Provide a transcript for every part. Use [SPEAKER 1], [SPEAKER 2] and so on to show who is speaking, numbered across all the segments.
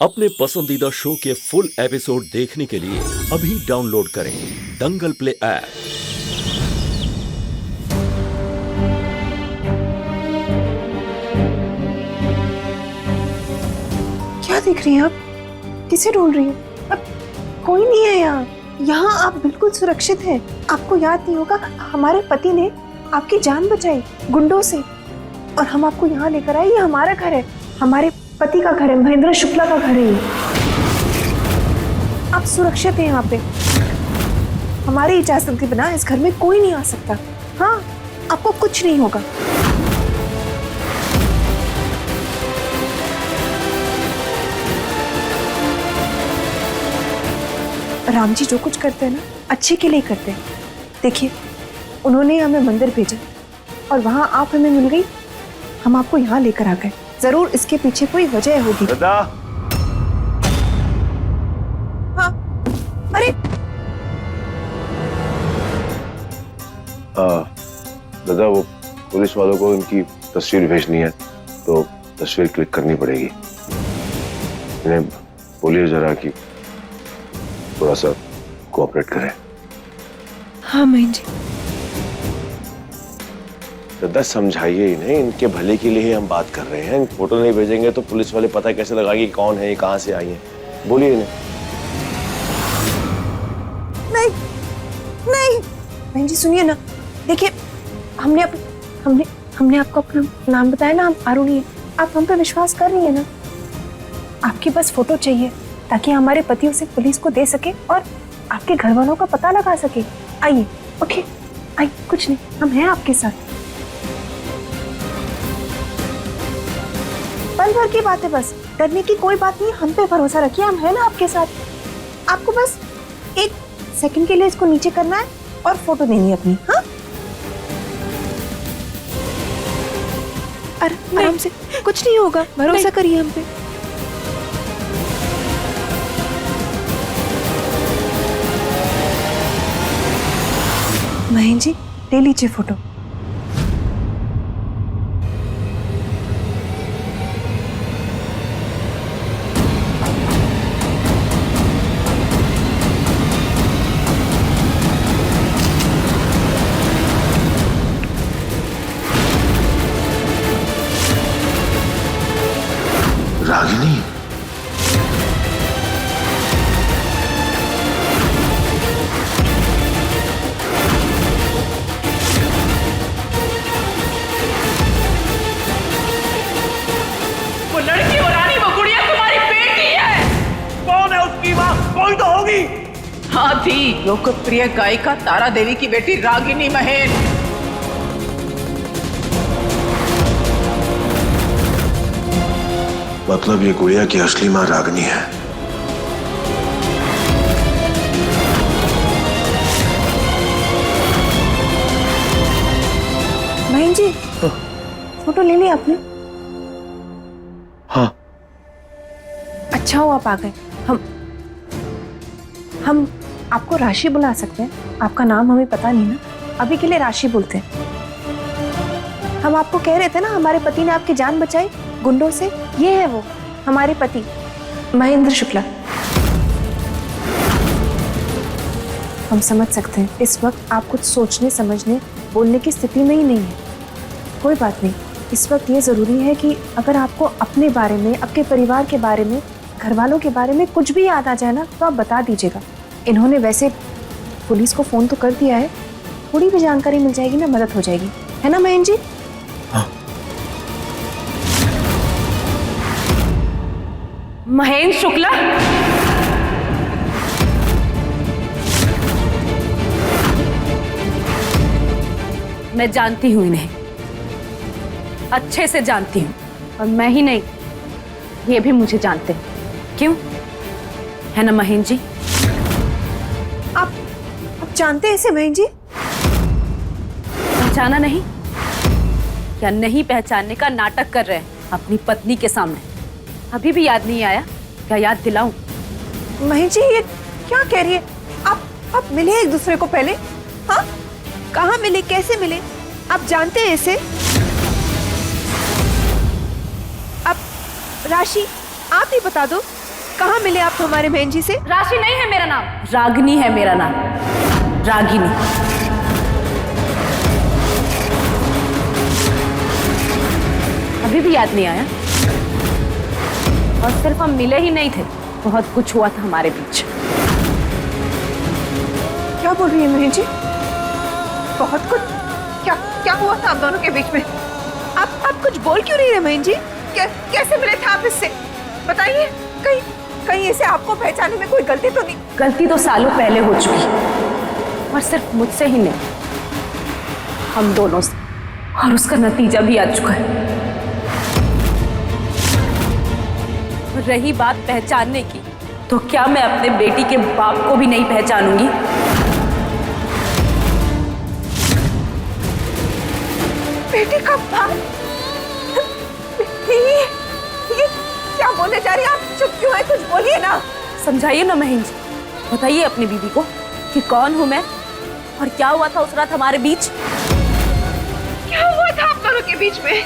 [SPEAKER 1] अपने पसंदीदा शो के फुल एपिसोड देखने के लिए अभी डाउनलोड करें दंगल प्ले ऐप।
[SPEAKER 2] क्या देख रही हैं आप? किसे ढूंढ रही हो? अब कोई नहीं है यहाँ। यहाँ आप बिल्कुल सुरक्षित हैं। आपको याद नहीं होगा, हमारे पति ने आपकी जान बचाई गुंडों से और हम आपको यहाँ लेकर आए। ये हमारा घर है, हमारे पति का घर है, महेंद्र शुक्ला का घर है ये। आप सुरक्षित हैं यहाँ पे। हमारी इजाजत के बिना इस घर में कोई नहीं आ सकता। हाँ, आपको कुछ नहीं होगा। राम जी जो कुछ करते हैं ना, अच्छे के लिए करते हैं। देखिए, उन्होंने हमें मंदिर भेजा और वहां आप हमें मिल गई, हम आपको यहाँ लेकर आ गए। जरूर इसके पीछे कोई वजह होगी।
[SPEAKER 3] दादा,
[SPEAKER 2] हाँ, अरे
[SPEAKER 3] दादा वो पुलिस वालों को इनकी तस्वीर भेजनी है, तो तस्वीर क्लिक करनी पड़ेगी। इन्हें बोलिए जरा कि थोड़ा सा कोऑपरेट करें।
[SPEAKER 2] हाँ महेंद्र जी।
[SPEAKER 3] दादा समझाइए इन्हें, इनके भले के लिए ही हम बात कर रहे हैं। फोटो नहीं भेजेंगे तो पुलिस वाले पता कैसे लगाएंगे कौन है, कहाँ से आई है। बोलिए इन्हें।
[SPEAKER 2] नहीं नहीं महेंद्र जी, सुनिए ना। देखिए, हमने आपको अपना नाम बताया ना, हम आरुणी है। आप हम पे विश्वास कर रही है ना? आपकी बस फोटो चाहिए ताकि हमारे पति उसे पुलिस को दे सके और आपके घर वालों का पता लगा सके। आइए, ओके आइए, कुछ नहीं, हम हैं आपके साथ। पल भर की बात है, बस डरने की कोई बात नहीं। हम पे भरोसा रखिए, हम हैं ना आपके साथ। आपको बस एक सेकंड के लिए इसको नीचे करना है और फोटो देनी है अपनी। हाँ, आराम से, कुछ नहीं होगा, भरोसा करिए हम पे। महेंद्र जी, ले लीजिए फोटो।
[SPEAKER 3] रागिनी,
[SPEAKER 4] वो लड़की और रानी, वो गुड़िया तुम्हारी बेटी है।
[SPEAKER 3] कौन है उसकी माँ? कोई तो होगी।
[SPEAKER 4] हाँ थी, लोकप्रिय गायिका तारा देवी की बेटी रागिनी महेश।
[SPEAKER 3] मतलब ये गुड़िया की असली माँ रागिनी है।
[SPEAKER 2] महेंद्र जी, फोटो ले ली आपने?
[SPEAKER 3] हाँ।
[SPEAKER 2] अच्छा हो आप आ गए। हम आपको राशि बुला सकते हैं। आपका नाम हमें पता नहीं ना, अभी के लिए राशि बोलते हैं। हम आपको कह रहे थे ना, हमारे पति ने आपकी जान बचाई गुंडों से। ये है वो, हमारे पति महेंद्र शुक्ला। हम समझ सकते हैं इस वक्त आप कुछ सोचने समझने बोलने की स्थिति में ही नहीं है। कोई बात नहीं, इस वक्त ये ज़रूरी है कि अगर आपको अपने बारे में, आपके परिवार के बारे में, घर वालों के बारे में कुछ भी याद आ जाए ना, तो आप बता दीजिएगा। इन्होंने वैसे पुलिस को फ़ोन तो कर दिया है, थोड़ी भी जानकारी मिल जाएगी ना, मदद हो जाएगी, है ना महेंद्र जी?
[SPEAKER 3] हाँ।
[SPEAKER 4] महेंद्र शुक्ला,
[SPEAKER 5] मैं जानती हूँ इन्हें, अच्छे से जानती हूँ। और मैं ही नहीं, ये भी मुझे जानते हैं। क्यों, है ना महेंद्र जी?
[SPEAKER 2] आप जानते हैं इसे महेंद्र जी?
[SPEAKER 5] पहचाना नहीं या नहीं पहचानने का नाटक कर रहे हैं अपनी पत्नी के सामने? अभी भी याद नहीं आया क्या? याद दिलाऊं?
[SPEAKER 2] महेंद्र जी, ये क्या कह रही है? आप मिले एक दूसरे को पहले? हाँ, कहाँ मिले, कैसे मिले? आप जानते हैं इसे? अब राशि, आप ही बता दो,
[SPEAKER 6] कहाँ मिले आप हमारे बहन जी से?
[SPEAKER 5] राशि नहीं है मेरा नाम, रागिनी है मेरा नाम, रागिनी। अभी भी याद नहीं आया? और सिर्फ हम मिले ही नहीं थे, बहुत कुछ हुआ था हमारे बीच।
[SPEAKER 6] क्या बोल रही है बहन जी? बहुत कुछ? क्या क्या हुआ था आप दोनों के बीच में? आप कुछ बोल क्यों नहीं रहे बहन जी? कैसे मिले थे आप इससे? बताइए। कहीं इसे आपको पहचानने में कोई गलती तो नहीं?
[SPEAKER 5] गलती तो सालों पहले हो चुकी, और सिर्फ मुझसे ही नहीं, हम दोनों से, और उसका नतीजा भी आ चुका है। रही बात पहचानने की, तो क्या मैं अपने बेटी के बाप को भी नहीं पहचानूंगी?
[SPEAKER 6] बेटी का बाप? ये क्या बोले जा रही है आप? चुप क्यों है? कुछ बोलिए ना।
[SPEAKER 5] समझाइए ना महीन जी, बताइए अपनी बीवी को कि कौन हूं मैं और क्या हुआ था उस रात हमारे बीच।
[SPEAKER 6] क्या हुआ था आप दोनों के बीच में?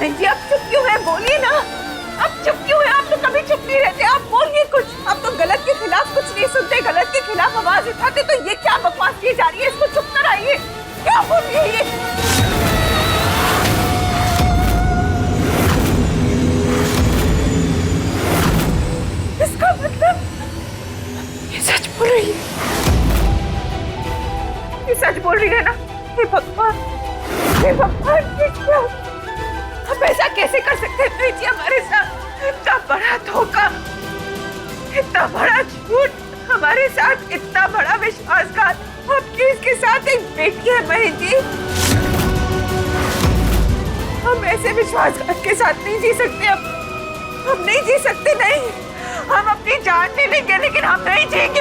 [SPEAKER 6] बहन जी आप चुप क्यों है? बोलिए ना। आप चुप क्यों है? आप तो कभी चुप नहीं रहते। आप बोलिए कुछ। आप तो गलत के खिलाफ कुछ नहीं सुनते, गलत के खिलाफ आवाज उठाते। तो ये क्या बकवास की जा रही है? इसको चुप कराइए। क्या बोल रही है ये? इसका मतलब ये सच बोल रही है? ये सच बोल रही है ना? हे भगवान, हे भगवान, ये क्या? हम ऐसा कैसे कर सकते हैं जी हमारे साथ? इतना बड़ा धोखा, इतना बड़ा झूठ हमारे साथ, इतना बड़ा विश्वासघात। आपकी इसके साथ एक बेटी है बहन जी। हम ऐसे विश्वासघात के साथ नहीं जी सकते। हम नहीं जी सकते। नहीं, हम अपनी जान ले लेंगे लेकिन हम नहीं जिएंगे।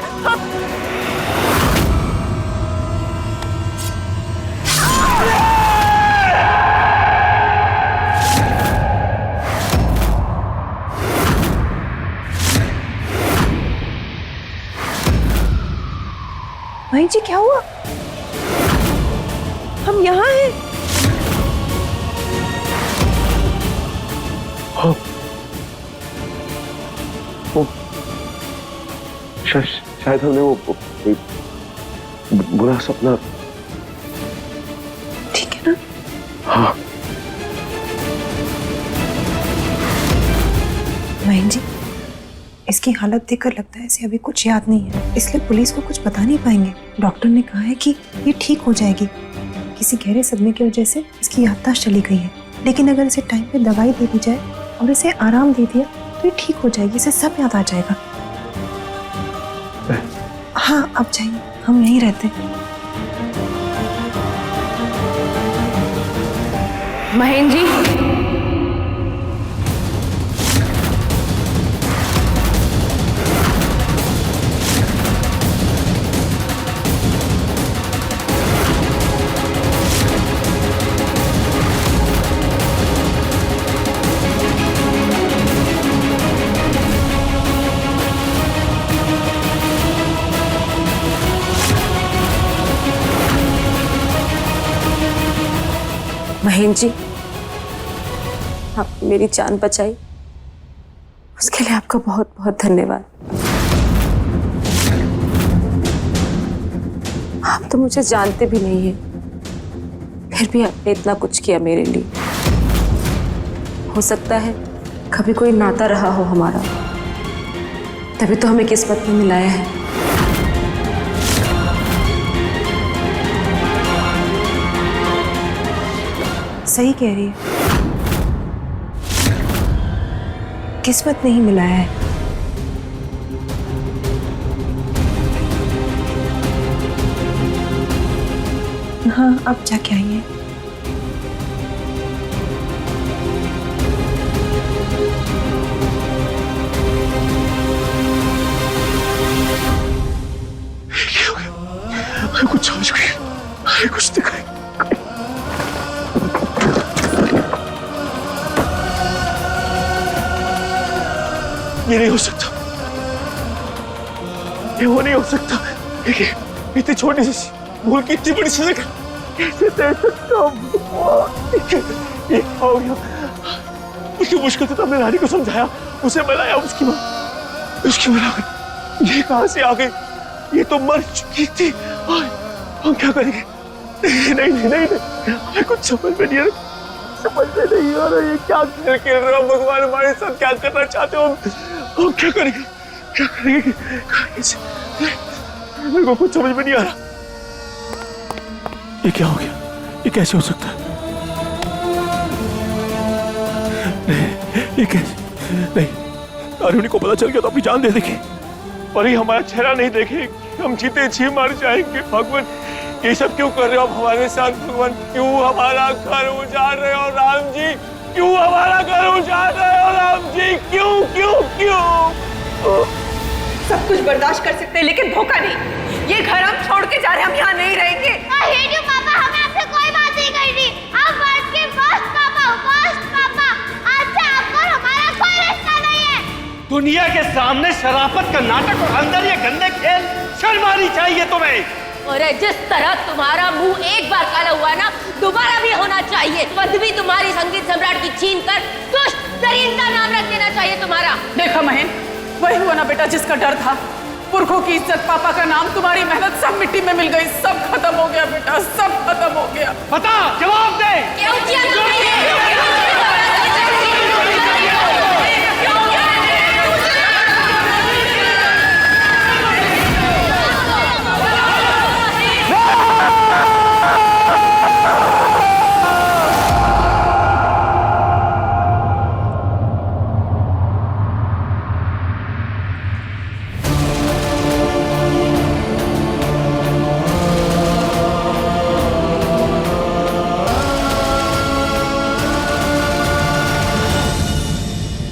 [SPEAKER 6] भाई जी क्या हुआ? हम यहाँ हैं।
[SPEAKER 3] हाँ। शायद हमने वो बुरा सपना।
[SPEAKER 6] ठीक है ना?
[SPEAKER 3] हाँ।
[SPEAKER 2] महीन जी, इसकी हालत देखकर लगता है इसे अभी कुछ याद नहीं है, इसलिए पुलिस को कुछ बता नहीं पाएंगे। डॉक्टर ने कहा है कि ये ठीक हो जाएगी। किसी गहरे सदमे की वजह से इसकी याददाश्त चली गई है, लेकिन अगर इसे टाइम पे दवाई दे दी जाए और इसे आराम दे दिया तो ये ठीक हो जाएगी, इसे सब याद आ जाएगा। हाँ, अब जाइए, हम यहीं रहते हैं।
[SPEAKER 5] महेन जी, महेन जी, आपने मेरी जान बचाई, उसके लिए आपका बहुत बहुत धन्यवाद। आप तो मुझे जानते भी नहीं हैं, फिर भी आपने इतना कुछ किया मेरे लिए। हो सकता है कभी कोई नाता रहा हो हमारा, तभी तो हमें किस्मत में मिलाया है।
[SPEAKER 2] सही कह रही है, किस्मत नहीं मिलाया है। हाँ, अब जाके आइए।
[SPEAKER 3] कुछ समझ गई, कुछ दिखाई। ये नहीं हो सकता, ये वो नहीं हो सकता। इतनी छोटी सी भूल की इतनी बड़ी सजा कैसे दे सकता हूँ? ये हो गया। उसकी मुश्किल से तो हमने रानी को समझाया, उसे मनाया, उसकी माँ
[SPEAKER 7] उसकी मुलाकात ये कहां से आ गई? ये तो मर चुकी थी। और हम क्या करेंगे? नहीं नहीं नहीं नहीं, नहीं। हमें कुछ समझ में नहीं आ रहा, समझ में नहीं आ रहा ये क्या खेल खेल रहे हो भगवान, हमारे साथ क्या करना चाहते हो? हम क्या करेंगे? क्या करेंगे? मेरे को कुछ समझ में नहीं आ रहा। ये क्या हो गया? ये कैसे हो सकता है? नहीं, ये कैसे? नहीं, अरुणी को पता चल गया तो अपनी जान दे देगी। और ये हमारा चेहरा नहीं देखे, हम जीते जी मर जाएंगे। भगवान ये सब क्यों कर रहे हो आप हमारे साथ? भगवान क्यों हमारा घर उजाड़ रहे हो? राम जी क्यों हमारा घर उजाड़ रहे हो? राम जी क्यों क्यों क्यों?
[SPEAKER 6] सब कुछ बर्दाश्त कर सकते हैं लेकिन धोखा नहीं। ये घर हम छोड़ के जा रहे हैं, हम यहाँ नहीं रहेंगे।
[SPEAKER 8] पापा, हमें आपसे कोई बात नहीं करनी। आप वर्ष के फर्स्ट पापा, फर्स्ट पापा। आज से आपको और हमारा कोई रिश्ता नहीं है।
[SPEAKER 9] दुनिया के सामने शराफत का नाटक और अंदर ये गंदे खेल, शर्म आनी चाहिए तुम्हें।
[SPEAKER 5] और जिस तरह तुम्हारा मुंह एक बार काला हुआ ना, दोबारा भी होना चाहिए। पदवी तुम्हारी संगीत सम्राट की छीन कर दुष्ट दरिंदा नाम रख देना चाहिए तुम्हारा।
[SPEAKER 4] देखा महेन, वही हुआ ना बेटा जिसका डर था। पुरखों की इज्जत, पापा का नाम, तुम्हारी मेहनत सब मिट्टी में मिल गई। सब खत्म हो गया बेटा, सब खत्म हो गया।
[SPEAKER 9] बता, जवाब दे।
[SPEAKER 5] क्यों